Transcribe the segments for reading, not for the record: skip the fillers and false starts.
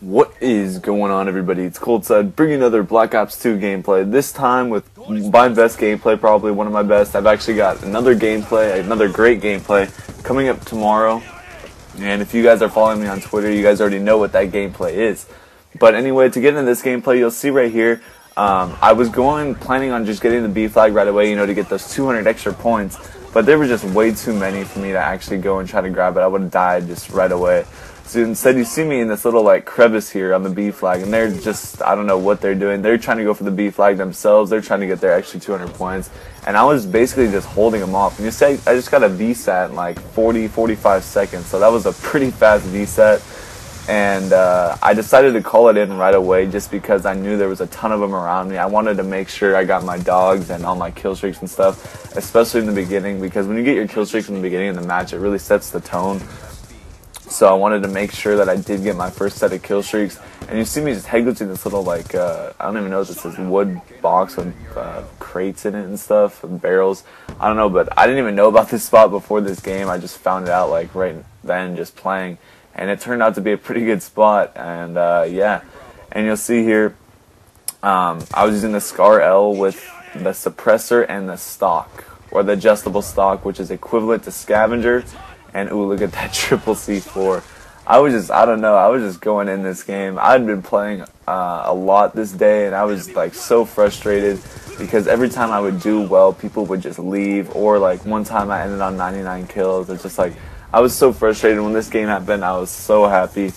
What is going on, everybody? It's Coldside bringing another Black Ops 2 gameplay, this time with my best gameplay, probably one of my best. I've actually got another great gameplay coming up tomorrow, and if you guys are following me on Twitter, you guys already know what that gameplay is. But anyway, to get into this gameplay, you'll see right here, I was planning on just getting the B flag right away, to get those 200 extra points, but there were just way too many for me to actually go and try to grab it. I would have died just right away. So instead you see me in this little crevice here on the B flag, and they're just, I don't know what they're doing. They're trying to go for the B flag themselves. They're trying to get their extra 200 points, and I was basically just holding them off. And you say I just got a VSAT in like 40-45 seconds, so that was a pretty fast VSAT. And I decided to call it in right away just because I knew there was a ton of them around me. I wanted to make sure I got my dogs and all my kill streaks and stuff, especially in the beginning, because when you get your kill streaks in the beginning of the match, it really sets the tone. So I wanted to make sure that I did get my first set of kill streaks. And you see me just headglitching this little, I don't even know if this is wood box with crates in it and stuff, and barrels. I don't know, but I didn't even know about this spot before this game. I just found it out right then just playing. And it turned out to be a pretty good spot. And yeah, and you'll see here, I was using the Scar L with the suppressor and the stock, or the adjustable stock, which is equivalent to scavenger. And ooh, look at that triple C4. I don't know, I was just going in this game. I'd been playing a lot this day, and I was so frustrated because every time I would do well, people would just leave. Or one time I ended on 99 kills. It's just I was so frustrated when this game happened. I was so happy.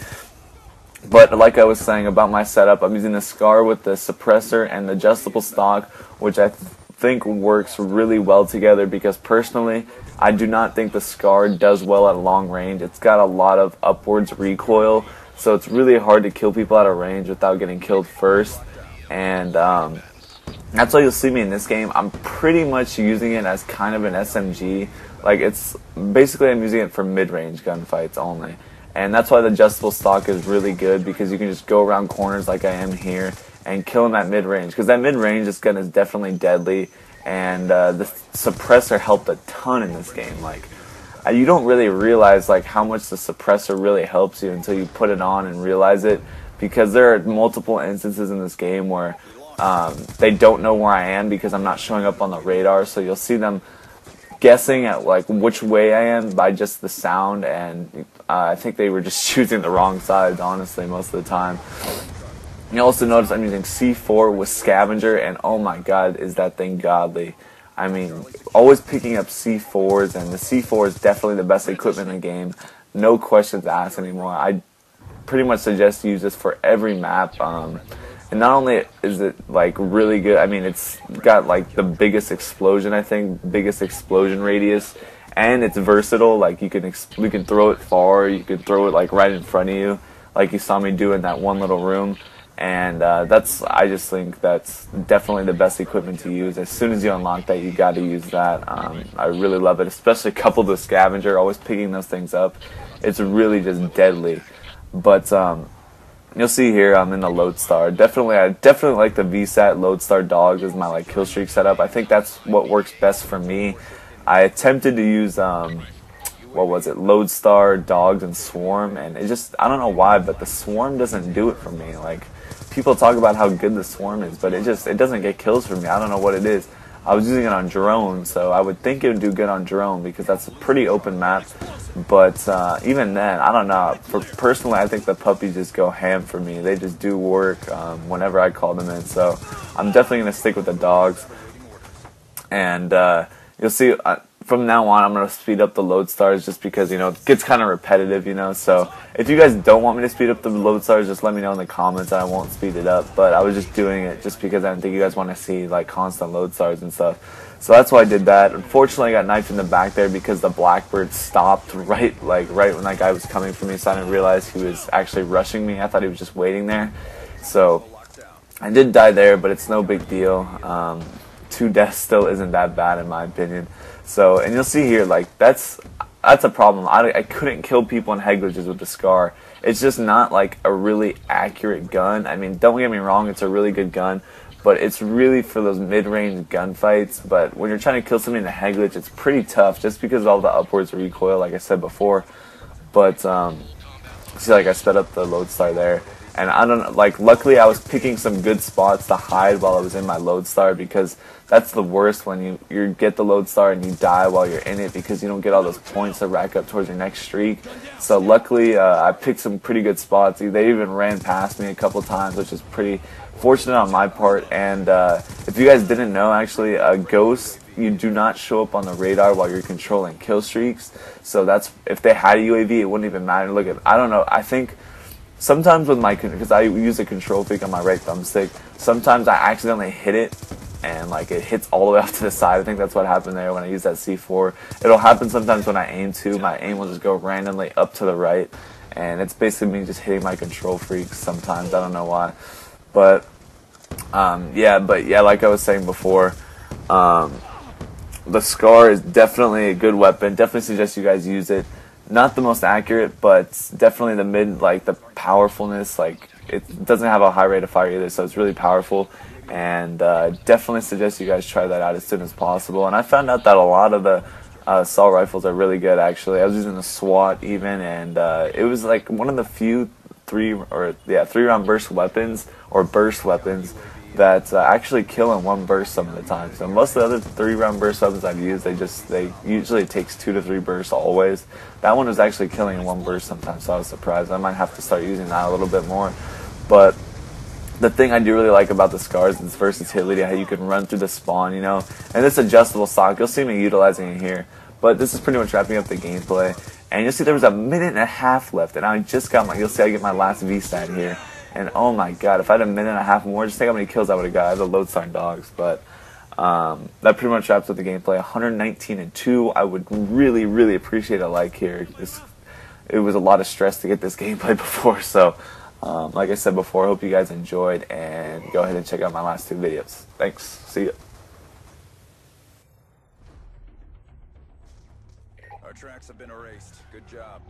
But like I was saying about my setup, I'm using the Scar with the suppressor and the adjustable stock, which I think works really well together, because personally I do not think the Scar does well at long range. It's got a lot of upwards recoil, so it's really hard to kill people out of range without getting killed first. And that's why you'll see me in this game. I'm pretty much using it as kind of an SMG. It's basically, I'm using it for mid-range gunfights only. And that's why the adjustable stock is really good, because you can just go around corners like I am here and kill him at mid-range, because that mid-range, this gun is definitely deadly. And the suppressor helped a ton in this game. You don't really realize how much the suppressor really helps you until you put it on and realize it, because there are multiple instances in this game where they don't know where I am because I'm not showing up on the radar. So you'll see them guessing at which way I am by just the sound, and I think they were just choosing the wrong sides, honestly, most of the time. You also notice I'm using C4 with scavenger, and oh my god, is that thing godly. I mean, always picking up C4s, and the C4 is definitely the best equipment in the game. No questions asked anymore. I pretty much suggest you use this for every map. And not only is it really good, I mean, it's got the biggest explosion, I think, biggest explosion radius, and it's versatile. You can throw it far, you can throw it right in front of you, like you saw me do in that one little room. And I just think that's definitely the best equipment to use. As soon as you unlock that, you got to use that. I really love it, especially coupled with scavenger, always picking those things up. It's really just deadly. But you'll see here I'm in the Lodestar. I definitely like the VSAT Lodestar dogs as my kill streak setup. I think that's what works best for me. I attempted to use what was it, Lodestar, dogs, and swarm, and it just, I don't know why, but the swarm doesn't do it for me. People talk about how good the swarm is, but it doesn't get kills for me. I don't know what it is. I was using it on drone, so I would think it would do good on drone because that's a pretty open map. But even then, I don't know. Personally, I think the puppies just go ham for me. They just do work whenever I call them in. So I'm definitely going to stick with the dogs. And you'll see from now on, I'm going to speed up the Lodestars just because, it gets kind of repetitive, So if you guys don't want me to speed up the Lodestars, just let me know in the comments and I won't speed it up. But I was just doing it just because I didn't think you guys want to see, constant Lodestars and stuff. So that's why I did that. Unfortunately, I got knifed in the back there because the Blackbird stopped right when that guy was coming for me, so I didn't realize he was actually rushing me. I thought he was just waiting there. So I did die there, but it's no big deal. 2 deaths still isn't that bad in my opinion. So, and you'll see here, that's a problem. I couldn't kill people in head glitches with the Scar. It's just not a really accurate gun. I mean, don't get me wrong, it's a really good gun, but it's really for those mid-range gunfights. But when you're trying to kill somebody in a head glitch, it's pretty tough just because of all the upwards recoil, like I said before. But see, I sped up the Lodestar there. And I don't like. Luckily, I was picking some good spots to hide while I was in my lodestar, because that's the worst when you get the lodestar and you die while you're in it, because you don't get all those points to rack up towards your next streak. So luckily, I picked some pretty good spots. They even ran past me a couple times, which is pretty fortunate on my part. And if you guys didn't know, actually, ghosts, you do not show up on the radar while you're controlling kill streaks. So that's, if they had a UAV, it wouldn't even matter. Look at, I don't know, I think sometimes with my, because I use a control peak on my right thumbstick, sometimes I accidentally hit it and like it hits all the way off to the side. I think that's what happened there when I use that C4. It'll happen sometimes when I aim too. My aim will just go randomly up to the right, and it's basically me just hitting my control freaks sometimes. I don't know why, but yeah, like I was saying before, the Scar is definitely a good weapon. Definitely suggest you guys use it. Not the most accurate, but definitely the mid, like the powerfulness. Like it doesn't have a high rate of fire either, so it's really powerful. And definitely suggest you guys try that out as soon as possible. And I found out that a lot of the assault rifles are really good. Actually, I was using the SWAT even, and it was like one of the few 3-round burst weapons or burst weapons that actually kill in one burst some of the time. So most of the other 3-round burst weapons I've used, they usually takes 2 to 3 bursts always. That one was actually killing in one burst sometimes, so I was surprised. I might have to start using that a little bit more. But the thing I do really like about the Scars is its versatility, how you can run through the spawn, you know. And this adjustable stock, you'll see me utilizing it here. But this is pretty much wrapping up the gameplay. And you'll see there was 1.5 minutes left, and I just got my, you'll see I get my last VSAT here. And oh my god, if I had 1.5 minutes more, just think how many kills I would have got. I had the lodestar dogs. But that pretty much wraps up the gameplay. 119-2. I would really, really appreciate a like here. It was a lot of stress to get this gameplay before, so like I said before, I hope you guys enjoyed, and go ahead and check out my last 2 videos. Thanks. See ya. Our tracks have been erased. Good job.